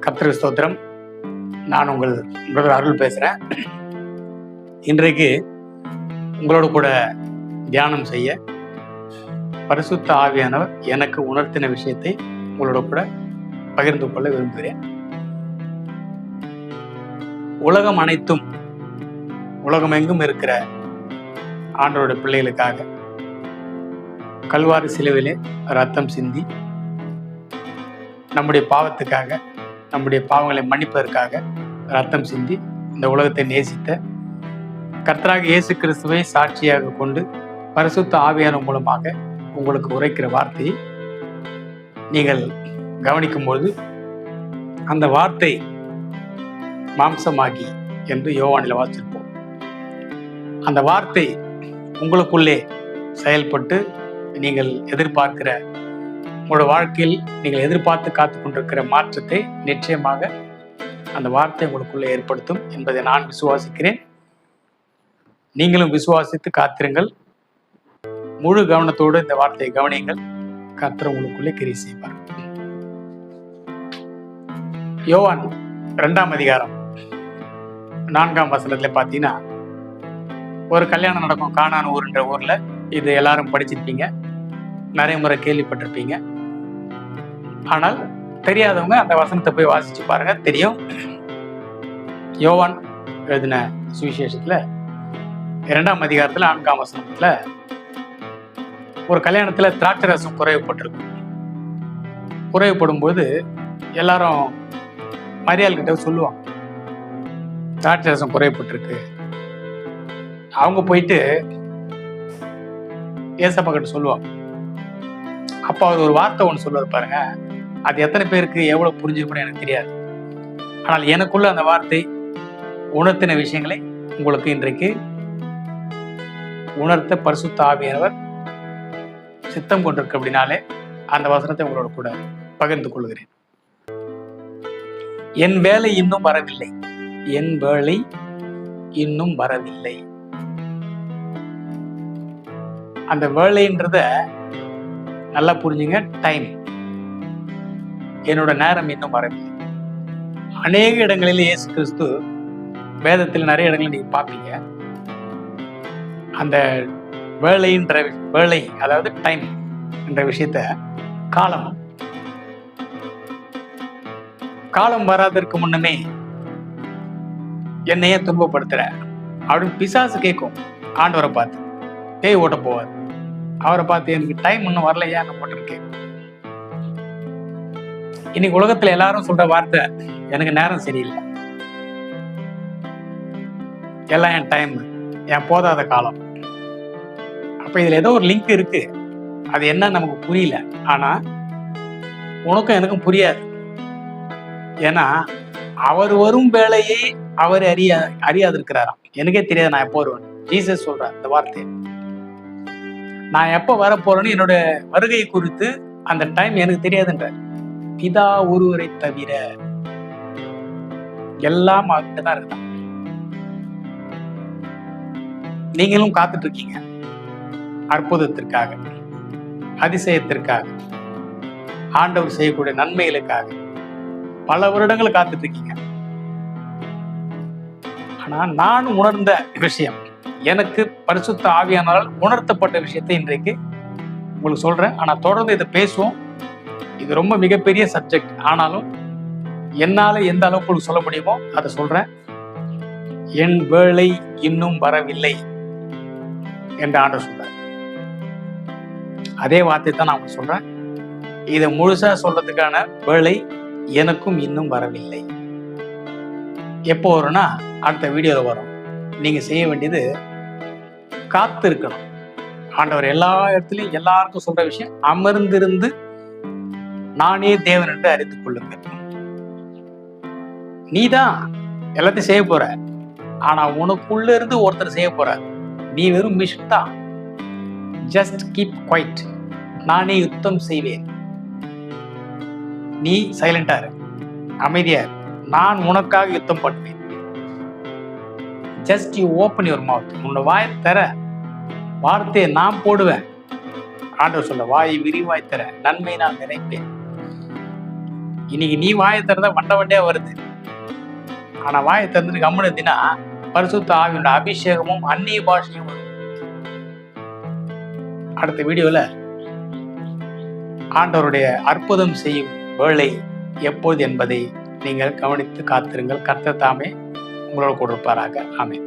கர்த்தருக்கு ஸ்தோத்திரம். நான் உங்கள் பிரதர் அருள் பேசுகிறேன். இன்றைக்கு உங்களோட கூட தியானம் செய்ய பரிசுத்த ஆவியானவர் எனக்கு உணர்த்தின விஷயத்தை உங்களோட கூட பகிர்ந்து கொள்ள விரும்புகிறேன். உலகம் அனைத்தும், உலகமெங்கும் இருக்கிற ஆண்டவரோட பிள்ளைகளுக்காக கல்வாரி சிலுவிலே ரத்தம் சிந்தி நம்முடைய பாவத்துக்காக, நம்முடைய பாவங்களை மன்னிப்பதற்காக ரத்தம் சிந்தி இந்த உலகத்தை நேசித்த கர்த்தராகிய இயேசு கிறிஸ்துவை சாட்சியாக கொண்டு பரிசுத்த ஆவியானவர் மூலமாக உங்களுக்கு உரைக்கிற வார்த்தையை நீங்கள் கவனிக்கும்போது அந்த வார்த்தை மாம்சமாகி என்று யோவானில் வாசிப்போம். அந்த வார்த்தை உங்களுக்குள்ளே செயல்பட்டு நீங்கள் எதிர்பார்க்கிற, உங்களோட வாழ்க்கையில் நீங்கள் எதிர்பார்த்து காத்து கொண்டிருக்கிற மாற்றத்தை நிச்சயமாக அந்த வார்த்தை உங்களுக்குள்ளே ஏற்படுத்தும் என்பதை நான் விசுவாசிக்கிறேன். நீங்களும் விசுவாசித்து காத்திருங்கள். முழு கவனத்தோடு இந்த வார்த்தையை கவனியுங்கள். கர்த்தர் உங்களுக்குள்ளே கிரியை செய்வார். யோவான் 2ஆம் அதிகாரம் 4ஆம் வசனத்துல பார்த்தீங்கன்னா, ஒரு கல்யாணம் நடக்கும் கானான் ஊர்ன்ற ஊர்ல. இது எல்லாரும் படிச்சிருப்பீங்க, நிறைய முறை கேள்விப்பட்டிருப்பீங்க. ஆனால் தெரியாதவங்க அந்த வசனத்தை போய் வாசிச்சு பாருங்க, தெரியும். யோவான் எழுதின சுவிசேஷத்துல 2ஆம் அதிகாரத்துல 4ஆம் வசனத்துல ஒரு கல்யாணத்துல திராட்சை ரசம் குறைவுபட்டிருக்கு. குறைவுபடும் போது எல்லாரும் மரியாள் கிட்ட சொல்லுவாங்க, திராட்சை ரசம் குறைவுபட்டிருக்கு. அவங்க போயிட்டு ஏசப்பா கிட்ட சொல்லுவாங்க. அப்போ அவர் ஒரு வார்த்தை ஒன்று சொல்லுவார் பாருங்க. அது எத்தனை பேருக்கு எவ்வளவு புரிஞ்சுக்கணும் எனக்கு தெரியாது. ஆனால் எனக்குள்ள அந்த வார்த்தை உணர்த்தின விஷயங்களை உங்களுக்கு இன்றைக்கு உணர்த்த பரிசுத்த ஆவியானவர் சித்தம் கொண்டிருக்கு. அப்படின்னாலே அந்த வசனத்தை உங்களோட கூட பகிர்ந்து கொள்கிறேன். என் வேலை இன்னும் வரவில்லை, என் வேலை இன்னும் வரவில்லை. அந்த வேலைன்றத நல்லா புரிஞ்சுங்க. டைம், என்னோட நேரம் இன்னும் வரவில்லை. அநேக இடங்களில் இயேசு கிறிஸ்து வேதத்தில் நிறைய இடங்களில் நீங்க பார்ப்பீங்க. அந்த வேலை, அதாவது டைம் என்ற விஷயத்த, காலம் வராதற்கு முன்னமே என்னையே துன்பப்படுத்துற அப்படின்னு பிசாசு கேட்கும். ஆண்டவரை பார்த்து பேய் ஓட்ட போவார். அவரை பார்த்து எனக்கு டைம் இன்னும் வரலையா போட்டிருக்கேன். இன்னைக்கு உலகத்துல எல்லாரும் சொல்ற வார்த்தை, எனக்கு நேரம் சரியில்லை, எல்லாம் என் டைம், என் போதாத காலம். அப்ப இதுல ஏதோ ஒரு லிங்க் இருக்கு. அது என்ன நமக்கு புரியல. ஆனா உனக்கும் எனக்கும் புரியாது. ஏன்னா அவர் வரும் வேலையை அவர் அறியாது இருக்கிறாராம். எனக்கே தெரியாது நான் எப்போ வருவேன். ஜீசஸ் சொல்றார் இந்த வார்த்தை, நான் எப்ப வர போறேன்னு, என்னோட வருகை குறித்து அந்த டைம் எனக்கு தெரியாதுன்ற. பிதா ஒருவரை தவிர எல்லாம் அவர்கிட்டதான் இருக்கான். நீங்களும் காத்துட்டு இருக்கீங்க அற்புதத்திற்காக, அதிசயத்திற்காக, ஆண்டவர் செய்யக்கூடிய நன்மைகளுக்காக. பல வருடங்கள் காத்துட்டு இருக்கீங்க. ஆனா நான் உணர்ந்த விஷயம், எனக்கு பரிசுத்த ஆவியானவரால் உணர்த்தப்பட்ட விஷயத்தை இன்றைக்கு உங்களுக்கு சொல்றேன். ஆனா தொடர்ந்து இதை பேசுவோம். இது ரொம்ப மிகப்பெரிய சப்ஜெக்ட். ஆனாலும் என்னால எந்த அளவுக்கு சொல்ல முடியுமோ அதை சொல்றேன். என் வேலை இன்னும் வரவில்லை என்று ஆண்டவர் சொல்றார். அதே வார்த்தை தான் நான் சொல்றேன். இதை முழுசா சொல்றதுக்கான வேலை எனக்கும் இன்னும் வரவில்லை. எப்போ வரும்னா அடுத்த வீடியோல வரும். நீங்க செய்ய வேண்டியது காத்து இருக்கணும். ஆண்டவர் எல்லா இடத்துலையும் எல்லாருக்கும் சொல்ற விஷயம், அமர்ந்திருந்து நானே தேவன் என்று அறிந்து கொள்ளுங்கள். நீதான் எல்லாத்தையும் செய்ய போற. ஆனா உனக்குள்ள இருந்து ஒருத்தர் செய்ய போறார். நீ வெறும் மிஷின் தான். Just keep quiet. நானே யுத்தம் செய்வேன், நீ சைலண்டா இரு, அமைதியா இரு, நான் உனக்காக யுத்தம் பண்ணுவேன். Just you open your mouth. உன்னோட வாயை தர, வார்த்தையை நான் போடுவேன். ஆண்டவர் சொல்ல, வாயை விரிவாய் தர, நன்மை நான் நினைப்பேன். இன்னைக்கு நீ வாயை திறந்தா வண்டையா வருது. ஆனா வாயை திறந்துட்டு கம்முன்னு இருந்தீங்கன்னா பரிசுத்த ஆவியோட அபிஷேகமும் அந்நிய பாஷையும் வரும். அடுத்த வீடியோல ஆண்டவருடைய அற்புதம் செய்யும் வேளை எப்போது என்பதை நீங்கள் கவனித்து காத்திருங்கள். கர்த்தர் தாமே உங்களோட கூட இருப்பாராக. ஆமென்.